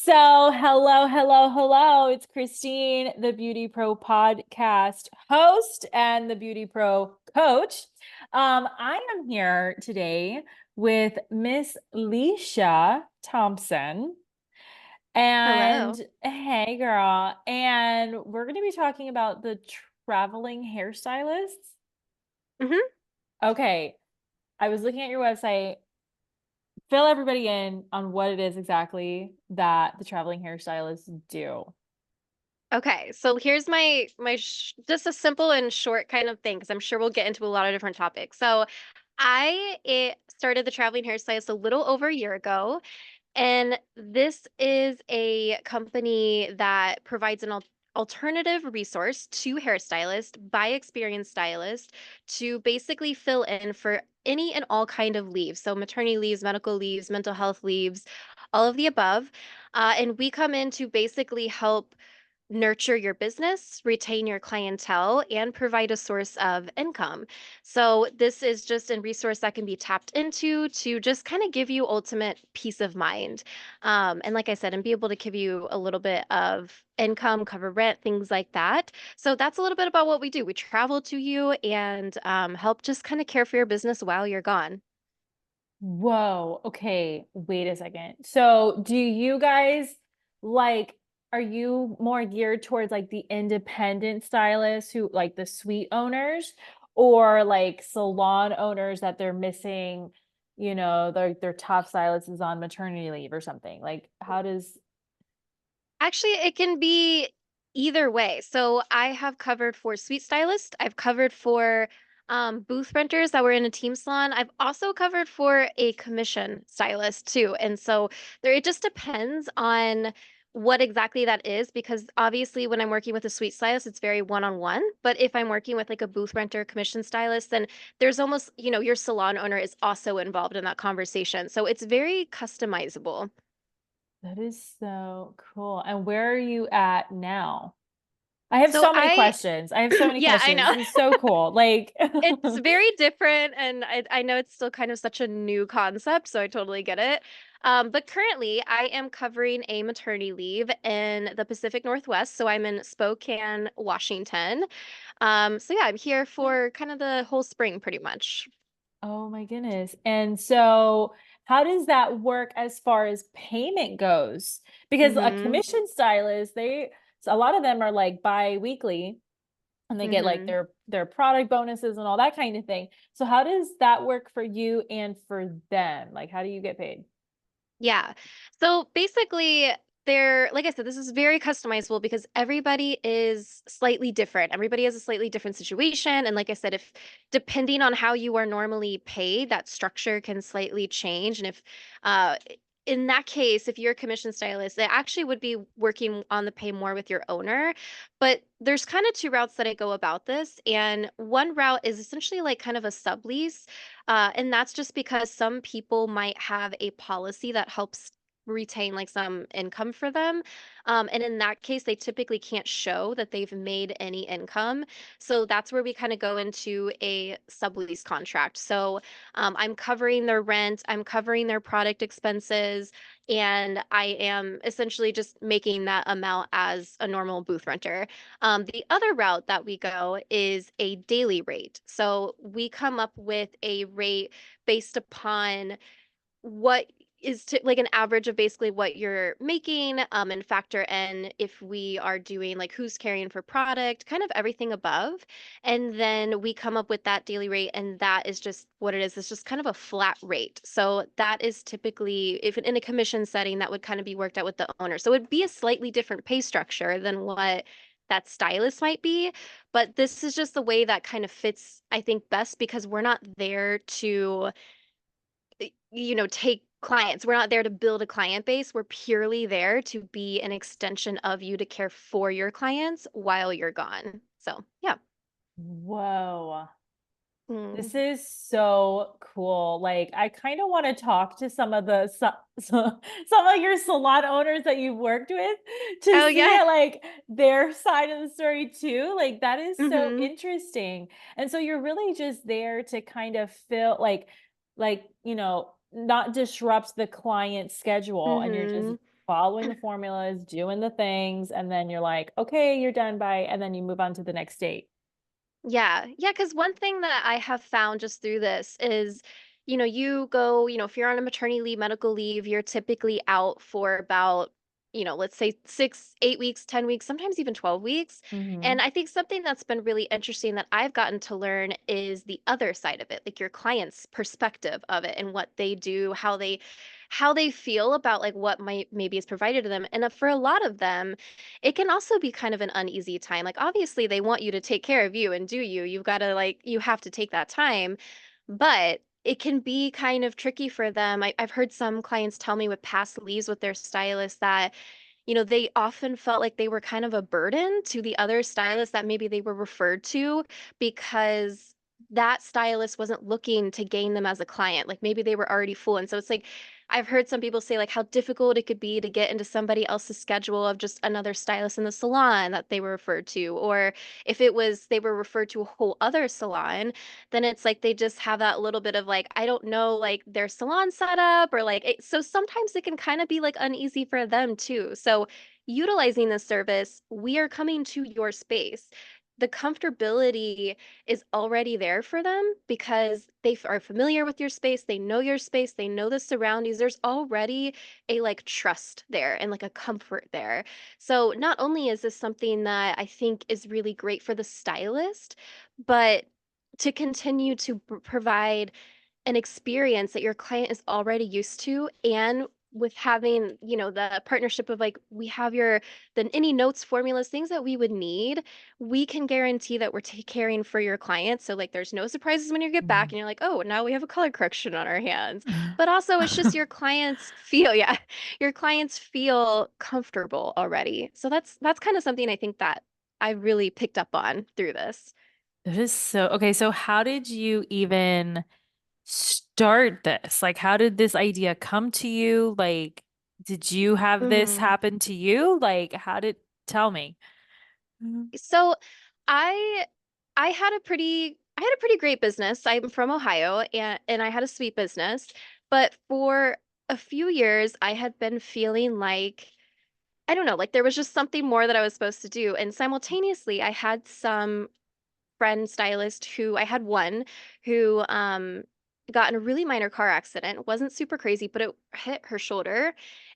So, hello. It's Krystine, the Beauty Pro podcast host and the Beauty Pro coach. I am here today with Miss Leisha Thompson. And Hello. hey, girl. And we're going to be talking about the traveling hairstylists. hmm Okay. I was looking at your website. Fill everybody in on what it is exactly that the traveling hairstylists do. Okay, so here's my just a simple and short kind of thing because I'm sure we'll get into a lot of different topics. So I started the Traveling Hairstylist a little over a year ago, and this is a company that provides an alternative resource to hairstylists by experienced stylists to basically fill in for any and all kind of leaves. So maternity leaves, medical leaves, mental health leaves, all of the above. And we come in to basically help nurture your business, retain your clientele, and provide a source of income. So, this is just a resource that can be tapped into to just kind of give you ultimate peace of mind. And like I said, and be able to give you a little bit of income, cover rent, things like that. So, that's a little bit about what we do. We travel to you and help just kind of care for your business while you're gone. Whoa. Okay. Wait a second. So, do you guys like, are you more geared towards like the independent stylists who like the suite owners or like salon owners that they're missing, their top stylist is on maternity leave or something? Like, how does Actually, it can be either way. So I have covered for suite stylists. I've covered for booth renters that were in a team salon. I've also covered for a commission stylist too. And so it just depends on what exactly that is because obviously when I'm working with a suite stylist, it's very one-on-one. But if I'm working with like a booth renter commission stylist, then there's almost, your salon owner is also involved in that conversation. So it's very customizable. that is so cool. And where are you at now? I have So so many I questions. I have so many Yeah, I questions. know. This is so cool. Like, It's very different, and I know it's still kind of such a new concept, so I totally get it. But currently, I am covering a maternity leave in the Pacific Northwest, so I'm in Spokane, Washington. So yeah, I'm here for kind of the whole spring, pretty much. oh my goodness. And so, how does that work as far as payment goes? Because a Mm-hmm. commission stylist, a lot of them are like bi-weekly and they get like Mm-hmm. their product bonuses and all that kind of thing. So how does that work for you and for them? Like, how do you get paid? Yeah. So basically, like I said, this is very customizable because everybody is slightly different. Everybody has a slightly different situation. And like I said, if depending on how you are normally paid, that structure can slightly change. And uh, in that case, if you're a commission stylist, it actually would be working on the pay more with your owner. But there's kind of two routes that I go about this. And one route is essentially like kind of a sublease. And that's just because some people might have a policy that helps retain like some income for them. And in that case, they typically can't show that they've made any income. So that's where we kind of go into a sublease contract. So I'm covering their rent, I'm covering their product expenses, and I am essentially just making that amount as a normal booth renter. The other route that we go is a daily rate. So we come up with a rate based upon what is like an average of basically what you're making, and factor in if we are doing like who's carrying for product, kind of everything above. And then we come up with that daily rate, and that is just what it is. It's just kind of a flat rate. So that is typically, if in a commission setting, that would kind of be worked out with the owner. So it'd be a slightly different pay structure than what that stylist might be. But this is just the way that kind of fits, I think, best because we're not there to take clients. We're not there to build a client base. We're purely there to be an extension of you to care for your clients while you're gone. So, yeah. Whoa. Mm. This is so cool. Like, I kind of want to talk to some of your salon owners that you've worked with to Oh, see yeah. it like their side of the story too. Like, that is so hmm interesting. And so you're really just there to kind of feel like, not disrupt the client schedule and you're just hmm following the formulas, doing the things, and then you're like, okay, you're done by, and then you move on to the next date. Yeah. Yeah, because one thing that I have found just through this is, you go, if you're on a maternity leave, medical leave, you're typically out for about, let's say 6, 8 weeks, 10 weeks, sometimes even 12 weeks. Hmm. And I think something that's been really interesting that I've gotten to learn is the other side of it, like your client's perspective of it and what they do, how they feel about like what might maybe is provided to them. And for a lot of them, it can also be kind of an uneasy time. Like obviously they want you to take care of you and do you. You've got to like you have to take that time, but it can be kind of tricky for them. I've heard some clients tell me with past leaves with their stylist that they often felt like they were kind of a burden to the other stylists that maybe they were referred to because that stylist wasn't looking to gain them as a client. Like maybe they were already full. And so it's like, I've heard some people say like how difficult it could be to get into somebody else's schedule of just another stylist in the salon that they were referred to. Or if it was they were referred to a whole other salon, then it's like they just have that little bit of like, I don't know, like their salon setup or like, so sometimes it can kind of be like uneasy for them too. So utilizing this service, we are coming to your space. The comfortability is already there for them because they are familiar with your space, they know the surroundings. There's already a like trust there and like a comfort there. So not only is this something that I think is really great for the stylist, but to continue to provide an experience that your client is already used to and with having the partnership of like we have your then any notes formulas things that we would need, we can guarantee that we're caring for your clients, so like there's no surprises when you get back and you're like, oh, now we have a color correction on our hands. But also it's just your clients feel yeah, your clients feel comfortable already. So that's kind of something I think that I really picked up on through this. That is so okay. So, how did you even start this? Like, how did this idea come to you? Like, did you have this Mhm. happen to you? Like, how did tell me? Mhm. So I I had a pretty great business. I'm from Ohio and I had a sweet business, but for a few years I had been feeling like I don't know, like there was just something more that I was supposed to do. And simultaneously I had some friend stylist who I had one who got in a really minor car accident. Wasn't super crazy, but it hit her shoulder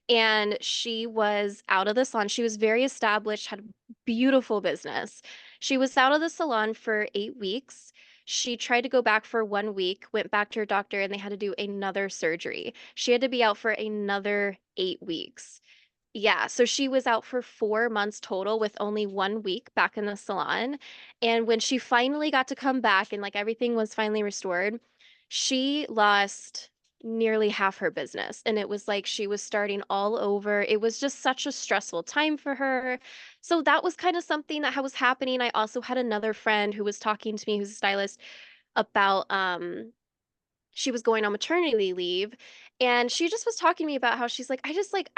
and she was out of the salon. She was very established, had a beautiful business. She was out of the salon for 8 weeks. She tried to go back for 1 week, went back to her doctor, and they had to do another surgery. She had to be out for another 8 weeks. Yeah, so she was out for 4 months total with only 1 week back in the salon. And when she finally got to come back and like everything was finally restored, she lost nearly half her business. And it was like she was starting all over. It was just such a stressful time for her. So that was kind of something that was happening. I also had another friend who was talking to me, who's a stylist, about she was going on maternity leave and she just was talking to me about how she's like I just like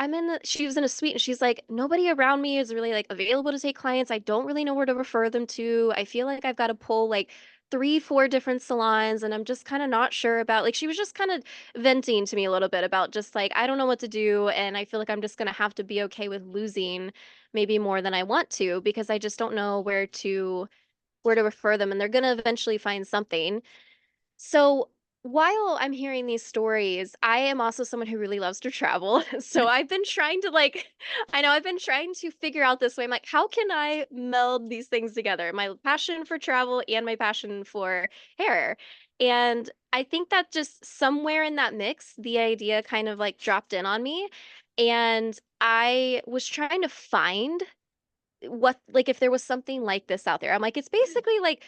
she was in a suite and she's like nobody around me is really like available to take clients. I don't really know where to refer them to. I feel like I've got to pull like 3 4 different salons and I'm just kind of not sure about like she was just kind of venting to me a little bit about just like I don't know what to do and I feel like I'm just going to have to be okay with losing maybe more than I want to because I just don't know where to refer them and they're going to eventually find something. So while I'm hearing these stories, I am also someone who really loves to travel. So I've been trying to like, I know I've been trying to figure out this way. I'm like, how can I meld these things together? My passion for travel and my passion for hair. And I think that just somewhere in that mix, the idea kind of like dropped in on me. And I was trying to find what like if there was something like this out there. I'm like, it's basically like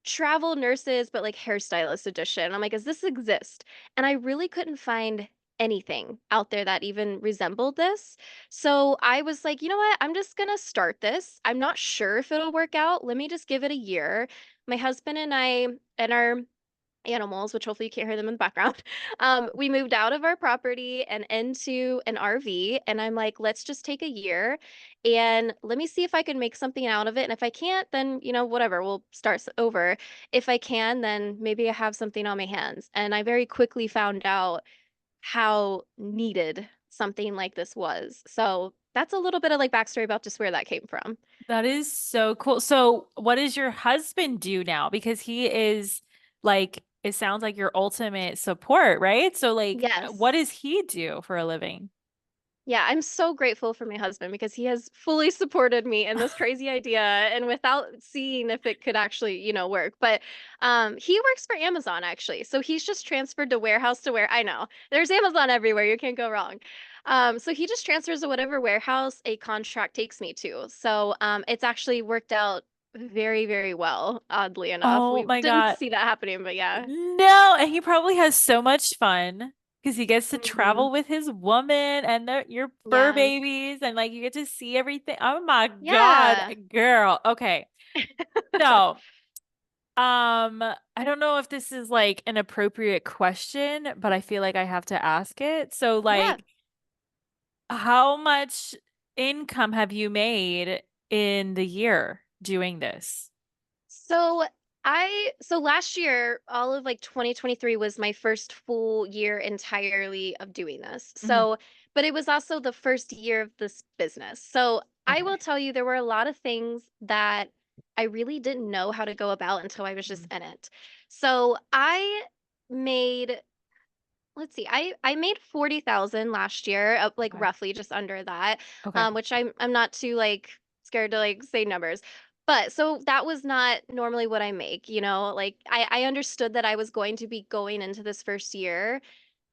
travel nurses, but like hairstylist edition. I'm like, does this exist? And I really couldn't find anything out there that even resembled this. So I was like, you know what? I'm just gonna start this. I'm not sure if it'll work out. Let me just give it a year. My husband and I and our animals, which hopefully you can't hear them in the background. We moved out of our property and into an RV. And I'm like, let's just take a year and let me see if I can make something out of it. And if I can't, then, whatever, we'll start over. If I can, then maybe I have something on my hands. And I very quickly found out how needed something like this was. So that's a little bit of like backstory about just where that came from. That is so cool. So, what does your husband do now? Because he is like, it sounds like your ultimate support, right? So, like, what Yes. does he do for a living? Yeah, I'm so grateful for my husband because he has fully supported me in this crazy idea and without seeing if it could actually, work. But he works for Amazon actually. So he's just transferred to warehouse to where I know. There's Amazon everywhere. You can't go wrong. So he just transfers to whatever warehouse a contract takes me to. So it's actually worked out very, very well, oddly enough. Oh We my didn't God. see that happening, but yeah. No, and he probably has so much fun because he gets to Hmm. travel with his woman and your fur Yeah. babies and like you get to see everything. Oh my God, Yeah. girl. Okay. So, I don't know if this is like an appropriate question, but I feel like I have to ask it. So, Yeah. like, how much income have you made in the year doing this? So so last year, all of like 2023 was my first full year entirely of doing this. Mhm. So, but it was also the first year of this business. So I will Okay. tell you, there were a lot of things that I really didn't know how to go about until I was just Mhm. in it. So I made, let's see, I made 40,000 last year, up like Okay. roughly just under that, Okay. which I'm not too like scared to like say numbers. But so that was not normally what I make, like I understood that I was going to be going into this first year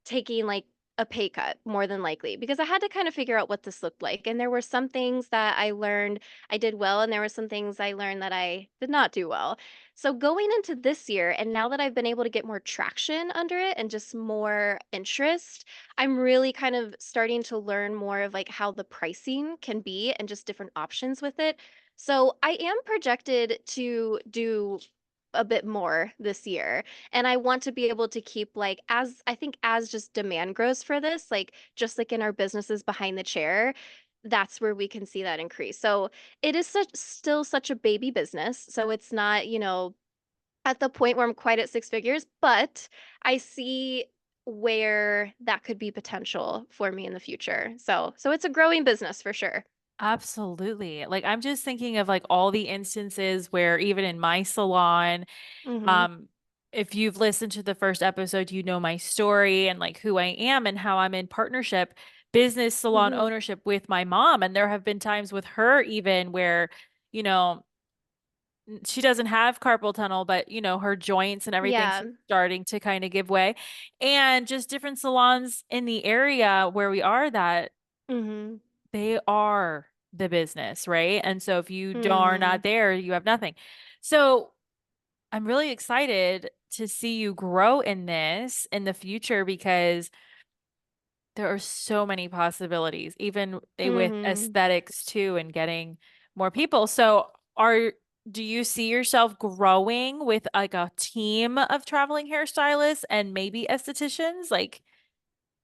taking like a pay cut more than likely because I had to kind of figure out what this looked like. And there were some things that I learned I did well, and there were some things I learned that I did not do well. So going into this year, and now that I've been able to get more traction under it and just more interest, I'm really kind of starting to learn more of like how the pricing can be and just different options with it. So I am projected to do a bit more this year. And I want to be able to keep like as I think as just demand grows for this, like just like in our businesses behind the chair, that's where we can see that increase. So it is still such a baby business. So it's not, at the point where I'm quite at six figures, but I see where that could be potential for me in the future. So it's a growing business for sure. Absolutely. Like I'm just thinking of like all the instances where even in my salon, Hmm. um, if you've listened to the first episode, you know my story and like who I am and how I'm in partnership, business salon Hmm. ownership with my mom. And there have been times with her even where, you know, she doesn't have carpal tunnel, but her joints and everything's Yeah. starting to kind of give way. And just different salons in the area where we are that Hmm. they are the business, right? And so if you are not Hmm. there, you have nothing. So I'm really excited to see you grow in this in the future because there are so many possibilities, even with Hmm. aesthetics too, and getting more people. So do you see yourself growing with like a team of traveling hairstylists and maybe estheticians? Like,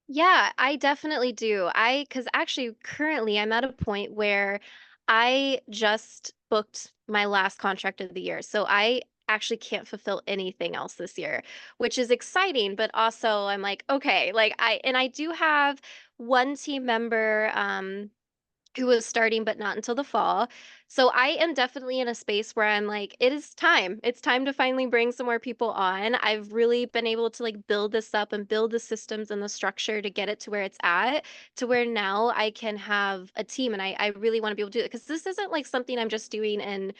Yeah, I definitely do. Because actually, currently, I'm at a point where I just booked my last contract of the year. So I actually can't fulfill anything else this year, which is exciting. But also, I'm like, okay, like and I do have one team member. Who was starting but not until the fall. So I am definitely in a space where I'm like, it is time. It's time to finally bring some more people on. I've really been able to like build this up and build the systems and the structure to get it to where it's at, to where now I can have a team. And I really want to be able to do it because this isn't like something I'm just doing in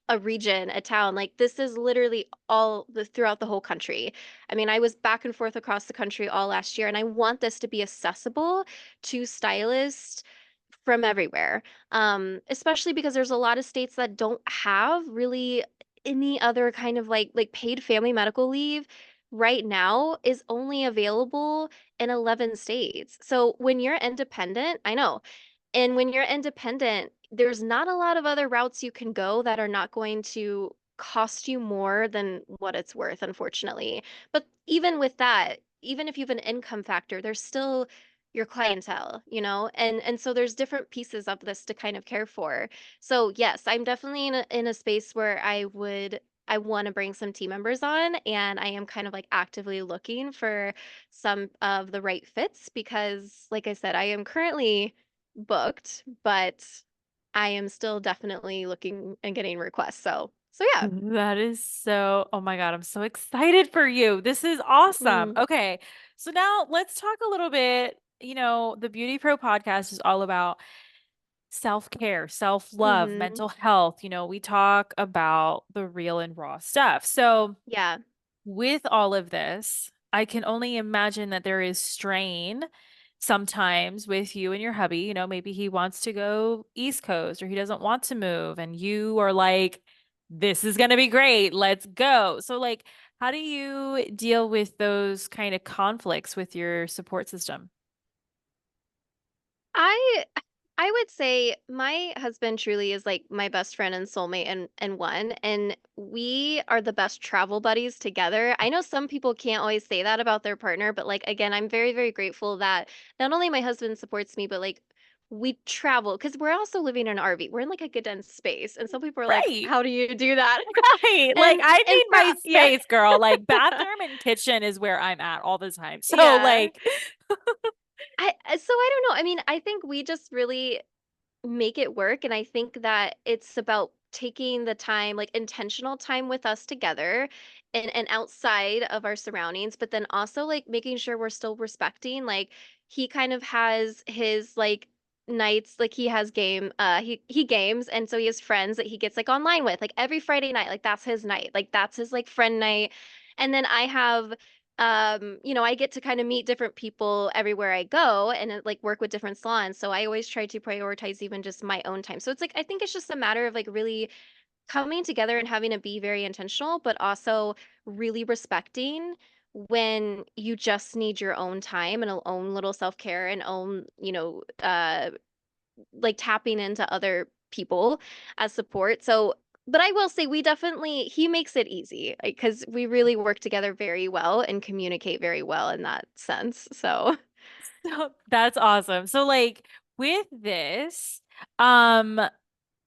a region, a town. Like this is literally all throughout the whole country. I mean, I was back and forth across the country all last year, and I want this to be accessible to stylists from everywhere. Especially because there's a lot of states that don't have really any other kind of like paid family medical leave right now is only available in 11 states. So when you're independent, I know. And when you're independent, there's not a lot of other routes you can go that are not going to cost you more than what it's worth, unfortunately. But even with that, even if you have an income factor, there's still your clientele, And so there's different pieces of this to kind of care for. So yes, I'm definitely in a space where I would I want to bring some team members on, and I am kind of like actively looking for some of the right fits because, like I said, I am currently booked, but I am still definitely looking and getting requests. So yeah. That is so, oh my God, I'm so excited for you. This is awesome. Mm, Okay. So now let's talk a little bit. The Beauty Pro podcast is all about self-care, self-love, mm-hmm. mental health. We talk about the real and raw stuff. So, Yeah. with all of this, I can only imagine that there is strain sometimes with you and your hubby. Maybe he wants to go East Coast or he doesn't want to move, and you are like, this is going to be great. Let's go. So, like, how do you deal with those kind of conflicts with your support system? I I would say my husband truly is like my best friend and soulmate and one, and we are the best travel buddies together. I know some people can't always say that about their partner, but like again, I'm very, very grateful that not only my husband supports me, but like we travel because we're also living in an RV. We're in like a condensed space, and some people are like, Right. "How do you do that?" Right. Like, And I and need for my yeah, space, girl. Like, bathroom and kitchen is where I'm at all the time. So, yeah. like, So I don't know. I mean, I think we just really make it work. And I think that it's about taking the time, like intentional time with us together and outside of our surroundings, but then also like making sure we're still respecting. Like he kind of has his like nights, like he has he games, and so he has friends that he gets like online with, like every Friday night, like that's his night, like that's his like friend night. And then I have I get to kind of meet different people everywhere I go and like work with different salons. So I always try to prioritize even just my own time. So it's like I think it's just a matter of like really coming together and having to be very intentional, but also really respecting when you just need your own time and own little self-care and own, like tapping into other people as support. So, but I will say he makes it easy because we really work together very well and communicate very well in that sense. So, that's awesome. So, like, with this, um,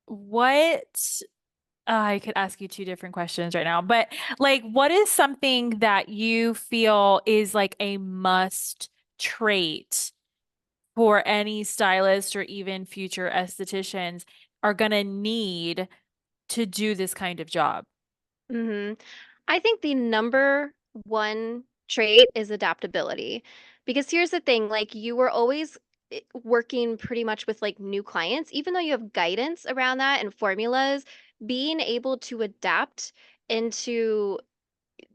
what I could ask you two different questions right now, but like, what is something that you feel is like a must trait for any stylist or even future estheticians are gonna need to do this kind of job? hmm I think the number one trait is adaptability. Because here's the thing, like you were always working pretty much with like new clients, even though you have guidance around that and formulas, being able to adapt into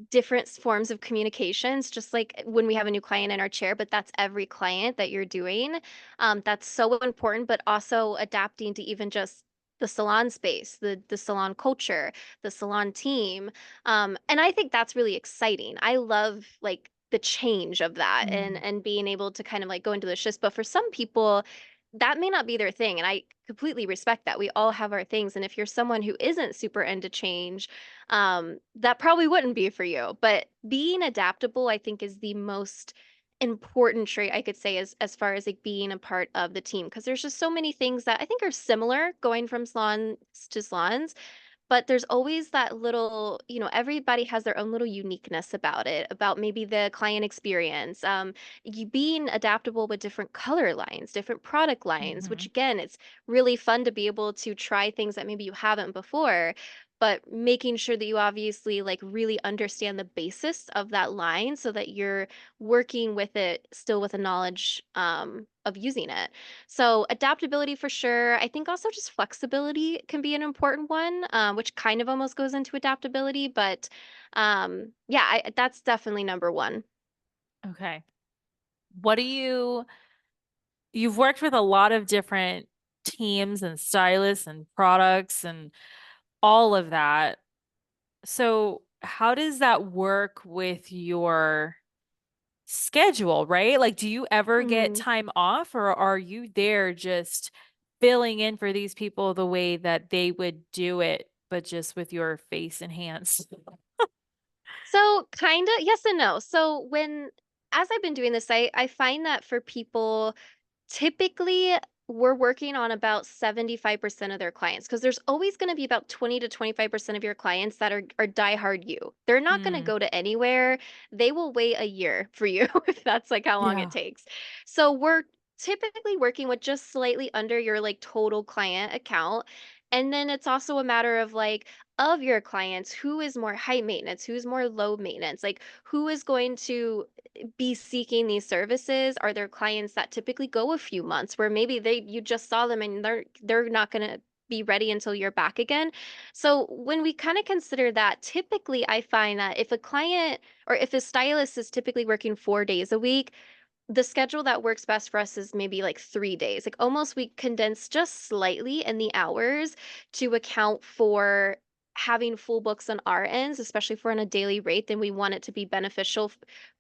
different forms of communications, just like when we have a new client in our chair, but that's every client that you're doing. That's so important, but also adapting to even just the salon space, the salon culture, the salon team. And I think that's really exciting. I love like the change of that Mm. and being able to kind of like go into the shifts. But for some people, that may not be their thing. And I completely respect that. We all have our things. And if you're someone who isn't super into change, that probably wouldn't be for you. But being adaptable, I think, is the most important trait I could say as far as like being a part of the team because there's just so many things that I think are similar going from salons to salons, but there's always that little, everybody has their own little uniqueness about it, about maybe the client experience, you being adaptable with different color lines, different product lines, which Mhm. again, it's really fun to be able to try things that maybe you haven't before, but making sure that you obviously like really understand the basis of that line so that you're working with it still with a knowledge of using it. So adaptability for sure. I think also just flexibility can be an important one, which kind of almost goes into adaptability. But yeah, that's definitely number one. Okay. What do you've worked with a lot of different teams and stylists and products and all of that. So, how does that work with your schedule, right? Like, do you ever get Mhm. time off, or are you there just filling in for these people the way that they would do it, but just with your face enhanced? So kind of yes and no. As I've been doing this, I find that for people, typically we're working on about 75% of their clients because there's always going to be about 20 to 25% of your clients that are diehard you. They're not going to Mm, go to anywhere. They will wait a year for you if that's like how long it yeah. takes. So we're typically working with just slightly under your like total client account. And then it's also a matter of like, of your clients, who is more high maintenance, who's more low maintenance, like who is going to be seeking these services? Are there clients that typically go a few months where maybe they you just saw them and they're not going to be ready until you're back again? So when we kind of consider that, typically I find that if a client or if a stylist is typically working 4 days a week, the schedule that works best for us is maybe like 3 days. Like almost we condense just slightly in the hours to account for having full books on our ends, especially if we're on a daily rate, then we want it to be beneficial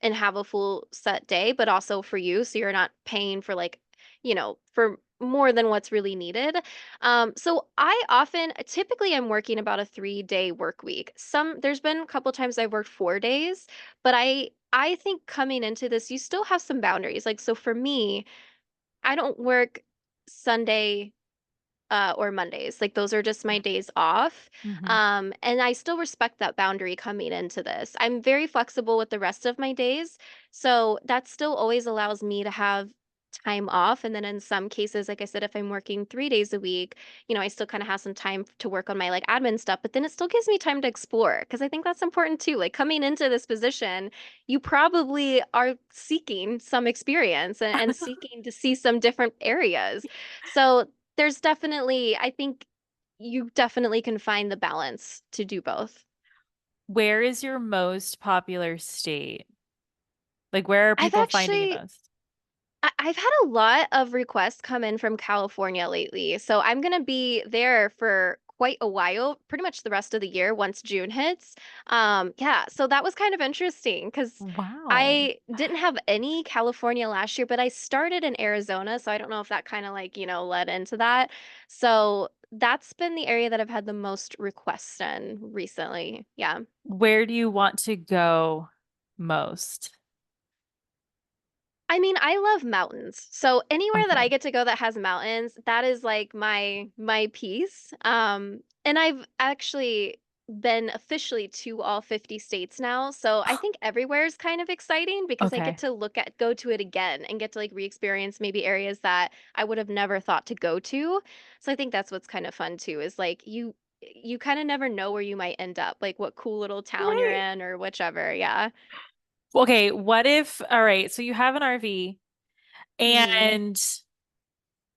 and have a full set day, but also for you. So you're not paying for like, for more than what's really needed. So I often typically I'm working about a 3 day work week. There's been a couple times I've worked 4 days, but I think coming into this, you still have some boundaries. Like, so for me, I don't work Sunday or Mondays. Like those are just my days off. Mm-hmm. And I still respect that boundary coming into this. I'm very flexible with the rest of my days. So that still always allows me to have time off. And then in some cases, like I said, if I'm working 3 days a week, I still kind of have some time to work on my like admin stuff, but then it still gives me time to explore because I think that's important too. Like coming into this position, you probably are seeking some experience and seeking to see some different areas. So there's definitely, I think you definitely can find the balance to do both. Where is your most popular state? Like, where are I've people finding you actually most? I've had a lot of requests come in from California lately. So I'm going to be there for quite a while, pretty much the rest of the year once June hits. Yeah, so that was kind of interesting because Wow. I didn't have any California last year, but I started in Arizona, so I don't know if that kind of like, led into that. So that's been the area that I've had the most requests in recently. Yeah. Where do you want to go most? I mean, I love mountains. So anywhere that I Okay. get to go that has mountains, that is like my piece. And I've actually been officially to all 50 states now. So I think everywhere is kind of exciting because I get Okay. to go to it again and get to like re-experience maybe areas that I would have never thought to go to. So I think that's what's kind of fun too, is like you kind of never know where you might end up, like what cool little town you're Right. in or whichever. Yeah. Okay, what if, all right, so you have an RV Hmm. and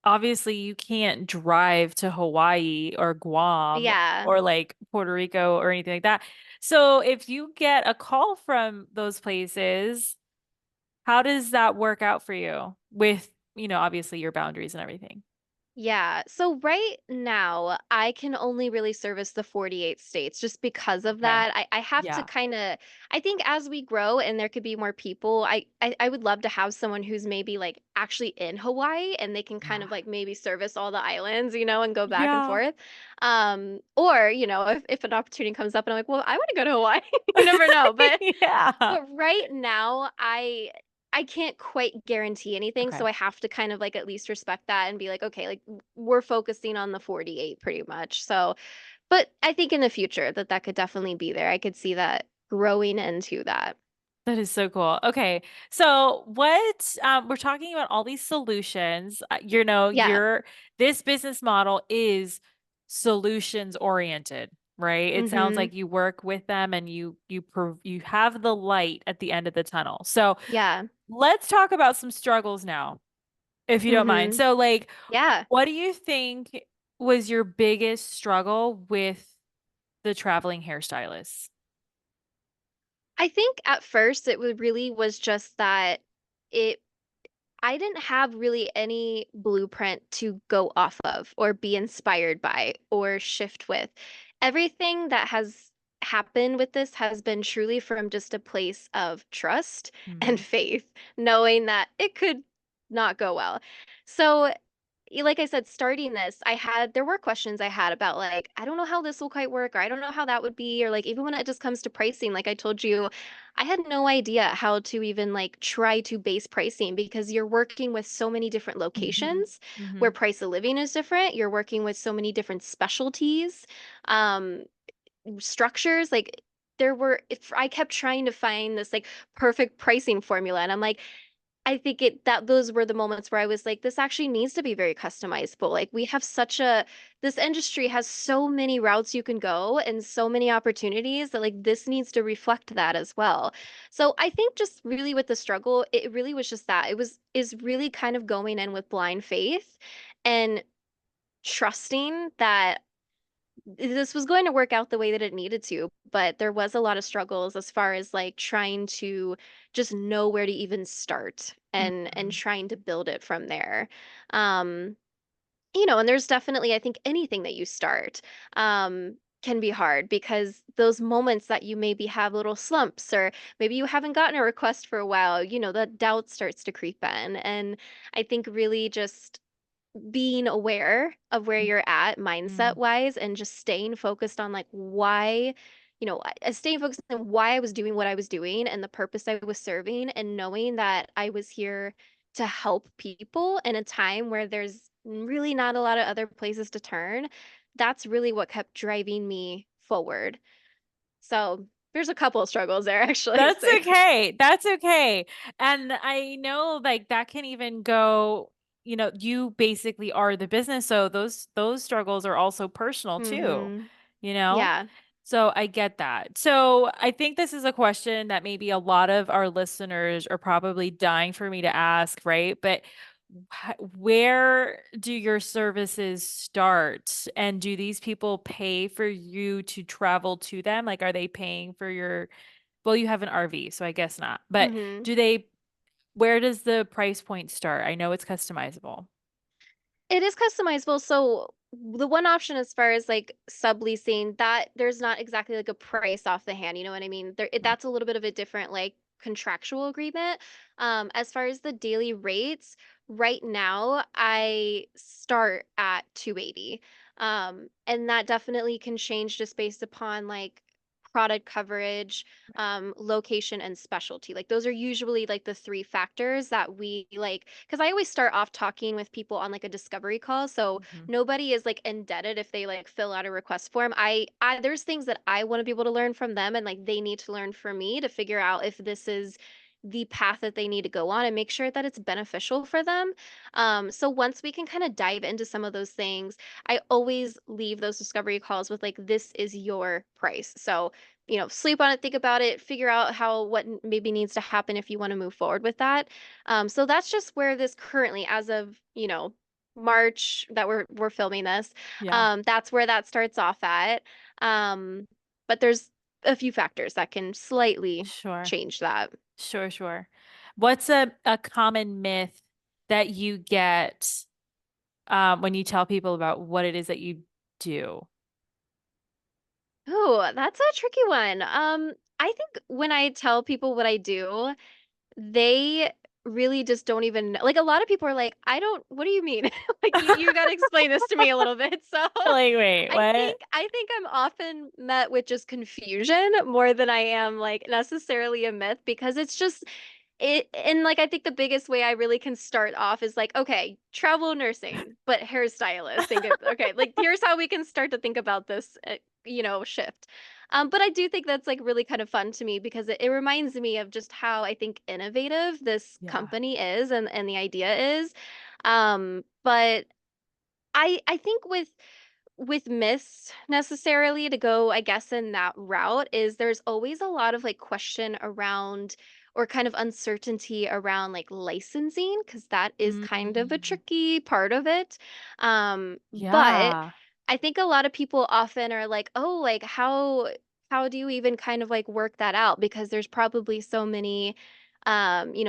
obviously you can't drive to Hawaii or Guam Yeah. or like Puerto Rico or anything like that. So if you get a call from those places, how does that work out for you with, obviously your boundaries and everything? Yeah. So right now, I can only really service the 48 states just because of Okay. that. I have to Yeah. kind of, I think as we grow and there could be more people, I would love to have someone who's maybe like actually in Hawaii and they can kind Yeah. of like maybe service all the islands, and go back and Yeah. forth. Or, if an opportunity comes up and I'm like, well, I want to go to Hawaii. You never know. But Yeah. but right now, I can't quite guarantee anything, so Okay. I have to kind of like at least respect that and be like, okay, like we're focusing on the 48 pretty much. So, but I think in the future that could definitely be there. I could see that growing into that. That is so cool. Okay. So what we're talking about all these solutions. Yeah. This business model is solutions oriented, right? It sounds Mm-hmm. like you work with them and you have the light at the end of the tunnel. So Yeah. let's talk about some struggles now, if you don't mind. Mm-hmm. So like, Yeah. what do you think was your biggest struggle with the traveling hairstylist? I think at first it would really was just that it I didn't have really any blueprint to go off of or be inspired by or shift with. Everything that has happened with this has been truly from just a place of trust and Hmm. faith, knowing that it could not go well. So like I said, starting this, there were questions I had about like, I don't know how this will quite work, or I don't know how that would be, or like even when it just comes to pricing, like I told you, I had no idea how to even like try to base pricing because you're working with so many different Hmm. locations Hmm. where price of living is different. You're working with so many different specialties, um, structures. Like if I kept trying to find this like perfect pricing formula, and I'm like, I think those were the moments where I was like, this actually needs to be very customizable. Like we have this industry has so many routes you can go and so many opportunities that like this needs to reflect that as well. So I think just really with the struggle, it really was just that. Is really kind of going in with blind faith and trusting that this was going to work out the way that it needed to, but there was a lot of struggles as far as like trying to just know where to even start and Hmm. trying to build it from there. Um, and there's definitely, I think anything that you start can be hard because those moments that you maybe have little slumps or maybe you haven't gotten a request for a while, that doubt starts to creep in. And I think really just being aware of where you're at mindset Hmm. wise and just staying focused on like why, staying focused on why I was doing what I was doing and the purpose I was serving and knowing that I was here to help people in a time where there's really not a lot of other places to turn. That's really what kept driving me forward. So there's a couple of struggles there actually. That's So, okay. That's okay. And I know like that can even go, you basically are the business, so those struggles are also personal too, hmm you know? yeah. So I get that. So I think this is a question that maybe a lot of our listeners are probably dying for me to ask, right? But where do your services start? And do these people pay for you to travel to them? Like, are they paying for well, you have an RV, so I guess not. But hmm do they, where does the price point start? I know it's customizable. It is customizable. So the one option as far as like subleasing, that there's not exactly like a price off the hand, you know what I mean? That's a little bit of a different like contractual agreement. As far as the daily rates, right now I start at 280. And that definitely can change just based upon like product coverage, location and specialty. Like those are usually like the three factors that we like, because I always start off talking with people on like a discovery call. So Mhm. nobody is like indebted if they like fill out a request form. I there's things that I want to be able to learn from them and like they need to learn from me to figure out if this is the path that they need to go on and make sure that it's beneficial for them. So once we can kind of dive into some of those things, I always leave those discovery calls with like, this is your price. So sleep on it, think about it, figure out maybe needs to happen if you want to move forward with that. So that's just where this currently, as of, March that we're filming this, Yeah, that's where that starts off at. Um, but there's a few factors that can slightly sure. change that. Sure, sure. What's a common myth that you get when you tell people about what it is that you do? Oh, that's a tricky one. I think when I tell people what I do, they really just don't even like a lot of people are like, I don't, what do you mean? Like you got to explain this to me a little bit. So Like, wait, I what? think I think I'm often met with just confusion more than I am like necessarily a myth because it's just and like I think the biggest way I really can start off is like, okay, travel nursing, but hairstylist. Think of okay, like here's how we can start to think about this, shift. But I do think that's like really kind of fun to me because it reminds me of just how I think innovative this Yeah. company is and the idea is. But I think with myths necessarily to go, I guess, in that route is there's always a lot of like question around or kind of uncertainty around like licensing because that is kind of a Mm, tricky part of it. But yeah. I think a lot of people often are like, oh, like how do you even kind of like work that out? Because there's probably so many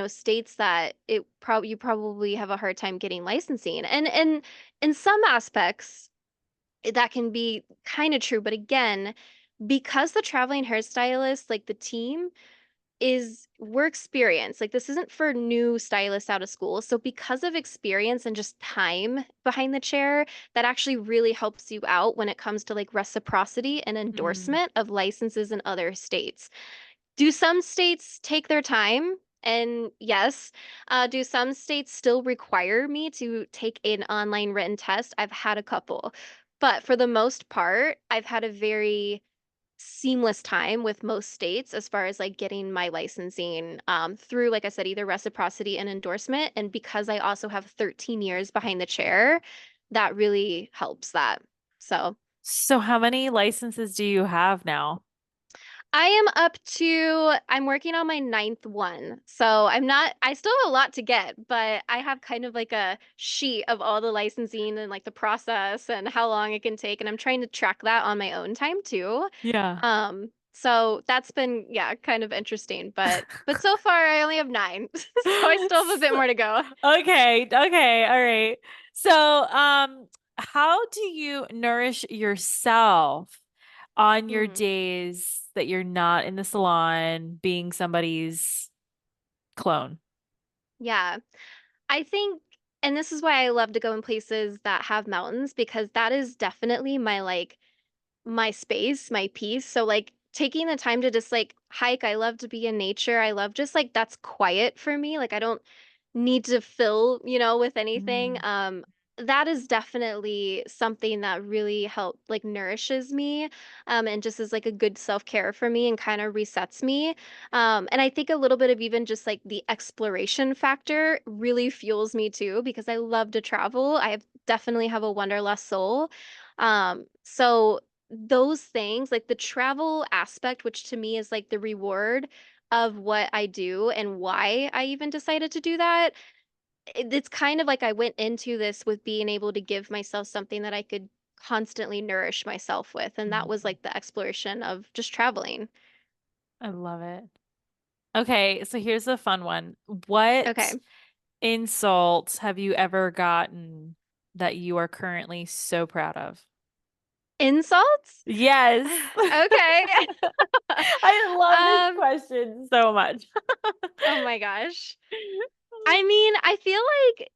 states that you probably have a hard time getting licensing. And in some aspects that can be kind of true. But again, because the traveling hairstylist, like the team, is we're experienced. Like this isn't for new stylists out of school. So because of experience and just time behind the chair, that actually really helps you out when it comes to like reciprocity and Mm. endorsement of licenses in other states. Do some states take their time? And yes. Do some states still require me to take an online written test? I've had a couple. But for the most part, I've had a very seamless time with most states as far as like getting my licensing through, like I said, either reciprocity and endorsement. And because I also have 13 years behind the chair, that really helps that. So So how many licenses do you have now? I am I'm working on my ninth one. So I still have a lot to get, but I have kind of like a sheet of all the licensing and like the process and how long it can take. And I'm trying to track that on my own time too. Yeah. So that's been, yeah, kind of interesting, but so far I only have nine. So I still have a bit more to go. Okay, okay, all right. So, how do you nourish yourself on your Hmm. days that you're not in the salon being somebody's clone? Yeah. I think, and this is why I love to go in places that have mountains because that is definitely my like my space, my peace. So like taking the time to just like hike, I love to be in nature. I love just like that's quiet for me. Like I don't need to fill, with anything. Mm, That is definitely something that really like nourishes me, and just is like a good self-care for me and kind of resets me. And I think a little bit of even just like the exploration factor really fuels me too because I love to travel. Definitely have a wanderlust soul. So those things, like the travel aspect, which to me is like the reward of what I do and why I even decided to do that. It's kind of like I went into this with being able to give myself something that I could constantly nourish myself with. And that was mm, like the exploration of just traveling. I love it. Okay, so here's a fun one. What Okay. insults have you ever gotten that you are currently so proud of? Insults? Yes. Okay. I love this Um, question so much. oh my gosh. I mean, I feel like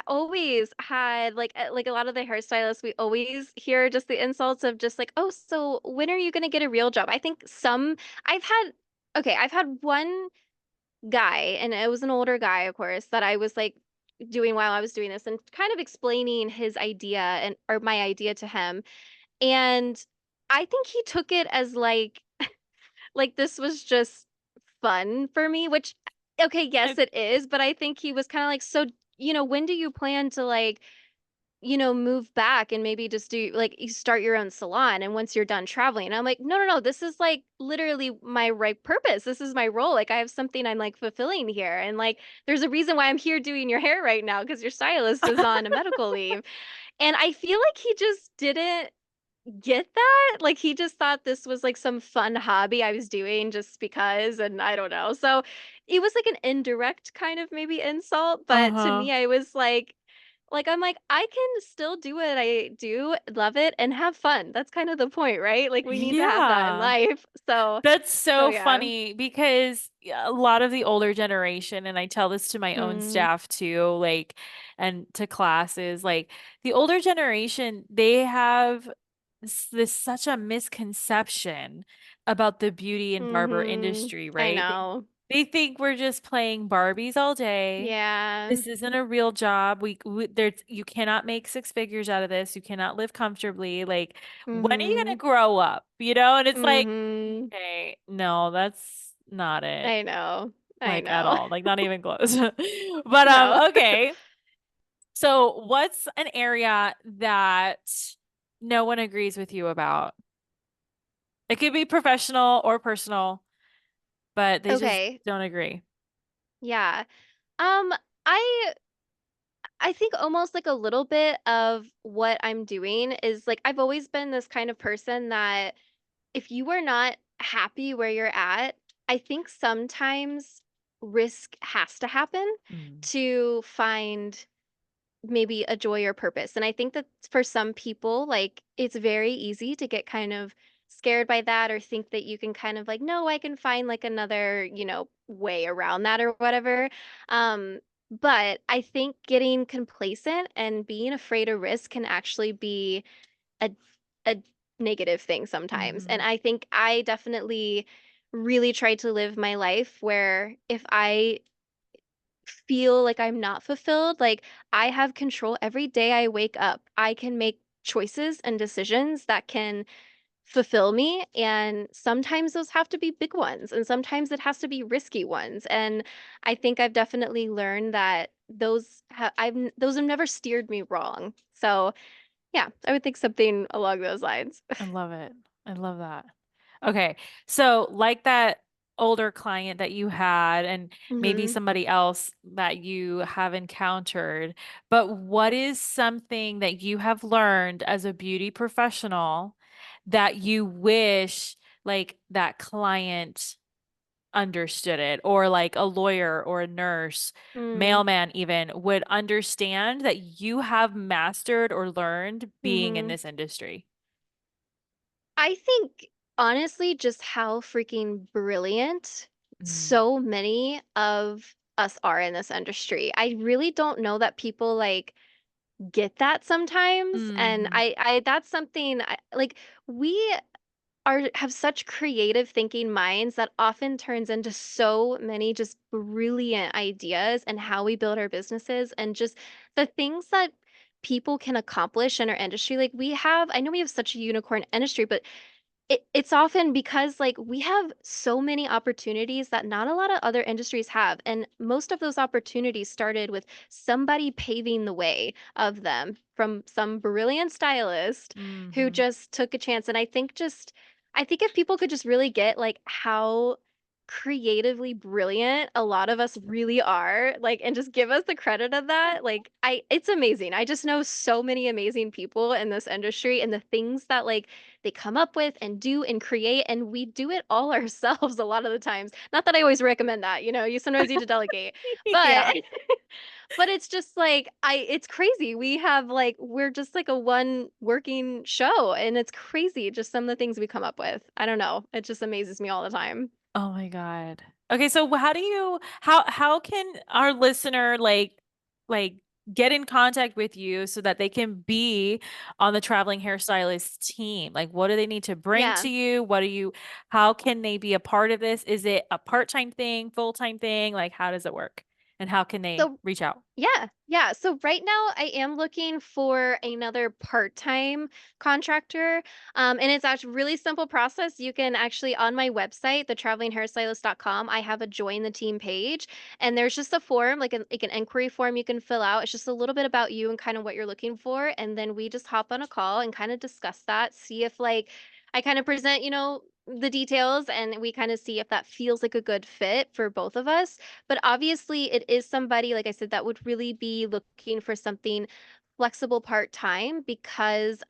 always had like a lot of the hairstylists, we always hear just the insults of just like, oh, so when are you gonna get a real job? I think I've had I've had one guy, and it was an older guy, of course, that I was like doing while I was doing this and kind of explaining his idea and or my idea to him. And I think he took it as like this was just fun for me, which okay, yes I- it is, but I think he was kind of like, so, when do you plan to like, move back and maybe just do like you start your own salon and once you're done traveling. And I'm like, no, no, no, this is like literally my right purpose. This is my role. Like I have something I'm like fulfilling here. And like there's a reason why I'm here doing your hair right now because your stylist is on a medical leave. And I feel like he just didn't get that. Like he just thought this was like some fun hobby I was doing just because, and I don't know. So it was like an indirect kind of maybe insult, but to Uh-huh. me, I was like I'm like I can still do what I do, love it, and have fun. That's kind of the point, right? Like we need to have that in Yeah. life. That's So so yeah. funny because yeah, a lot of the older generation, and I tell this to my own Mm, staff too, like, and to classes, like the older generation, they have this such a misconception about the beauty and barber mm-hmm. industry, I right? know. They think we're just playing Barbies all day. Yeah. This isn't a real job. There's you cannot make six figures out of this. You cannot live comfortably. Like, when are you gonna Mm-hmm. grow up? And it's like, Mm-hmm. okay, no, that's not it. I know. I Like at know. all. Like not even close. But No. okay. So what's an area that no one agrees with you about? It could be professional or personal, but they just Okay. don't agree. Yeah. Um, I I think almost like a little bit of what I'm doing is like I've always been this kind of person that if you are not happy where you're at, I think sometimes risk has to happen Mm. to find maybe a joy or purpose. And I think that for some people, like it's very easy to get kind of scared by that or think that you can kind of like, no, I can find like another, way around that or whatever. Um, but I think getting complacent and being afraid of risk can actually be a a negative thing sometimes. And Mhm. I think I definitely really try to live my life where if I feel like I'm not fulfilled, like I have control every day I wake up. I can make choices and decisions that can fulfill me. And sometimes those have to be big ones, and sometimes it has to be risky ones. And I think I've definitely learned that those have never steered me wrong. So yeah, I would think something along those lines. I love it. I love that. Okay. So, like that older client that you had, and maybe hmm somebody else that you have encountered, but what is something that you have learned as a beauty professional that you wish like that client understood it, or like a lawyer or a nurse, Mm-hmm. mailman even would understand that you have mastered or learned being in this industry? I think honestly, just how freaking brilliant Mm. so many of us are in this industry. I really don't know that people like get that sometimes. And Mhm. I that's something like we have such creative thinking minds that often turns into so many just brilliant ideas and how we build our businesses and just the things that people can accomplish in our industry. Like I know we have such a unicorn industry, but it's often because like we have so many opportunities that not a lot of other industries have, and most of those opportunities started with somebody paving the way of them from some brilliant stylist who Mhm. just took a chance. And I think if people could just really get like how creatively brilliant a lot of us really are, like, and just give us the credit of that, like it's amazing. I just know so many amazing people in this industry and the things that like they come up with and do and create, and we do it all ourselves a lot of the times. Not that I always recommend that, you sometimes need to delegate, Yeah. but but it's just like it's crazy. We're just like a one working show, and it's crazy just some of the things we come up with. I don't know. It just amazes me all the time. Oh my God. Okay, so how do you how can our listener like get in contact with you so that they can be on the traveling hairstylist team? Like what do they need to bring Yeah. to you? How can they be a part of this? Is it a part-time thing, full-time thing? Like how does it work? And how can they So reach out? yeah, yeah. So right now I am looking for another part-time contractor. And it's actually a really simple process. You can actually on my website, thetravelinghairstylist.com, I have a join the team page. And there's just a form, like an inquiry form you can fill out. It's just a little bit about you and kind of what you're looking for. And then we just hop on a call and kind of discuss that, see if like I kind of present, the details, and we kind of see if that feels like a good fit for both of us. But obviously, it is somebody, like I said, that would really be looking for something flexible part-time because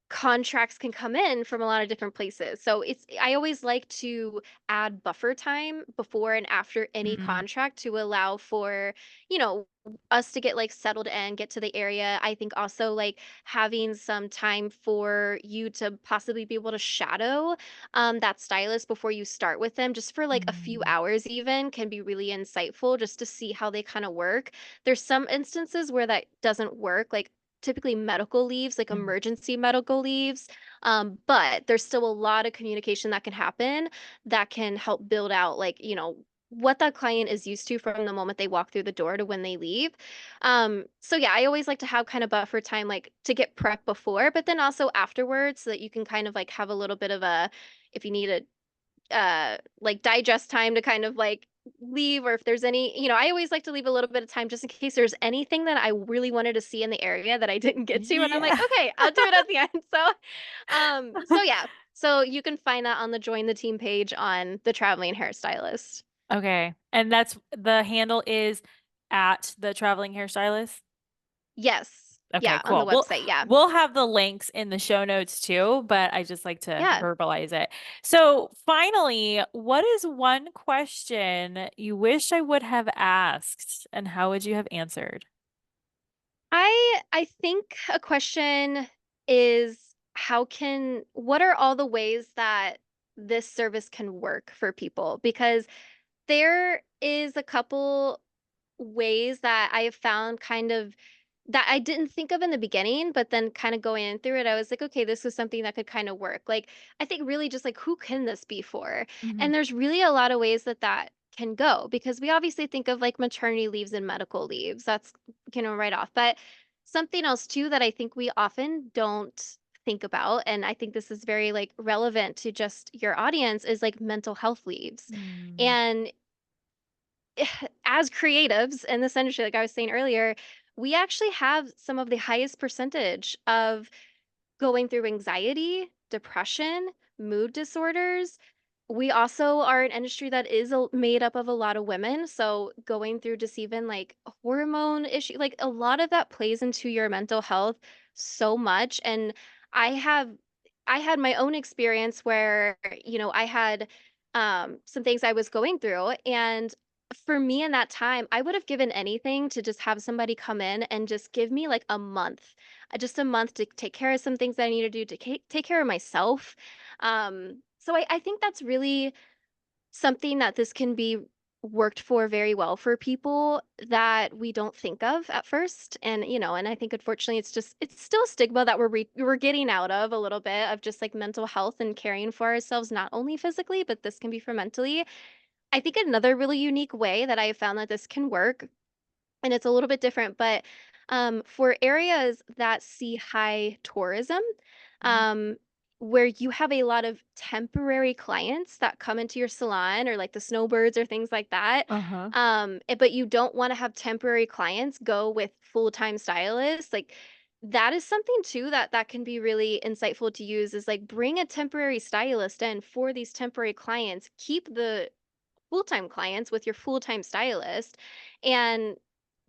contracts can come in from a lot of different places. So I always like to add buffer time before and after any Mm, contract to allow for, you know, us to get like settled and get to the area. I think also like having some time for you to possibly be able to shadow that stylist before you start with them, just for like a few mm, hours even, can be really insightful just to see how they kind of work. There's some instances where that doesn't work, like typically medical leaves, like mm, emergency medical leaves. But there's still a lot of communication that can happen that can help build out, like, what that client is used to from the moment they walk through the door to when they leave. So yeah, I always like to have kind of buffer time, like to get prep before, but then also afterwards so that you can kind of like have a little bit of if you need a like digest time to kind of like leave, or if there's any, I always like to leave a little bit of time just in case there's anything that I really wanted to see in the area that I didn't get to, and I'm like, yeah. okay, I'll do it at the end. So yeah, so you can find that on the join the team page on the traveling hairstylist. Okay. And that's the handle is at the traveling hairstylist. Yes, Okay, yeah, on the cool. We'll website. Yeah, we'll have the links in the show notes too, but I just like to yeah. verbalize it. So finally, what is one question you wish I would have asked, and how would you have answered? I think a question is what are all the ways that this service can work for people? Because there is a couple ways that I have found kind of that I didn't think of in the beginning, but then kind of going in through it, I was like, okay, this was something that could kind of work. Like, I think really just like, who can this be for? Mhm. And there's really a lot of ways that that can go because we obviously think of like maternity leaves and medical leaves. That's, right off. But something else too that I think we often don't think about, and I think this is very like relevant to just your audience, is like mental health leaves. Mm. And as creatives in this industry, like I was saying earlier, we actually have some of the highest percentage of going through anxiety, depression, mood disorders. We also are an industry that is made up of a lot of women. So going through just even like hormone issue, like a lot of that plays into your mental health so much. And I have, I had my own experience where, I had some things I was going through. And for me in that time, I would have given anything to just have somebody come in and just give me like a month, just a month to take care of some things that I need to do to take care of myself. So I think that's really something that this can be worked for very well for people that we don't think of at first. And, and I think unfortunately it's still a stigma that we're getting out of a little bit of just like mental health and caring for ourselves, not only physically, but this can be for mentally. I think another really unique way that I have found that this can work, and it's a little bit different, but for areas that see high tourism, Mhm. um, where you have a lot of temporary clients that come into your salon or like the snowbirds or things like that, Uh-huh. but you don't want to have temporary clients go with full-time stylists, like that is something too that can be really insightful to use is like bring a temporary stylist in for these temporary clients, keep the full-time clients with your full-time stylist, and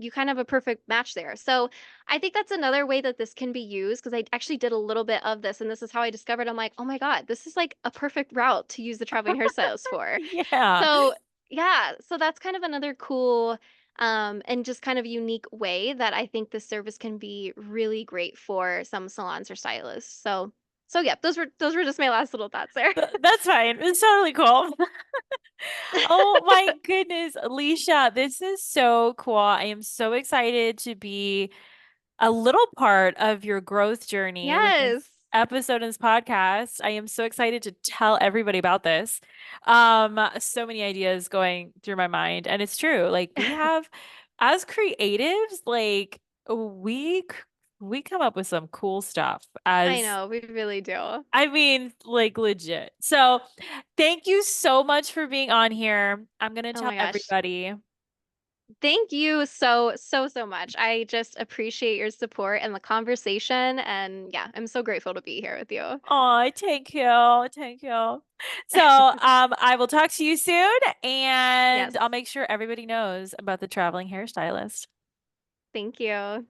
you kind of have a perfect match there. So I think that's another way that this can be used because I actually did a little bit of this and this is how I discovered I'm like, oh my God, this is like a perfect route to use the traveling hairstylist for. Yeah. So yeah, so that's kind of another cool and just kind of unique way that I think this service can be really great for some salons or stylists. So yeah, those were just my last little thoughts there. That's fine. It's totally cool. Oh my goodness, Alicia, this is so cool. I am so excited to be a little part of your growth journey with this Yes. episode in this podcast. I am so excited to tell everybody about this. So many ideas going through my mind, and it's true. Like we have, as creatives, like we c- we come up with some cool stuff I as know, we really do. I mean, like legit. So, thank you so much for being on here. I'm gonna Oh tell my gosh. everybody. Thank you so much. I just appreciate your support and the conversation. And yeah, I'm so grateful to be here with you. Oh, thank you. Thank you. So, I will talk to you soon, and Yes. I'll make sure everybody knows about the traveling hairstylist. Thank you.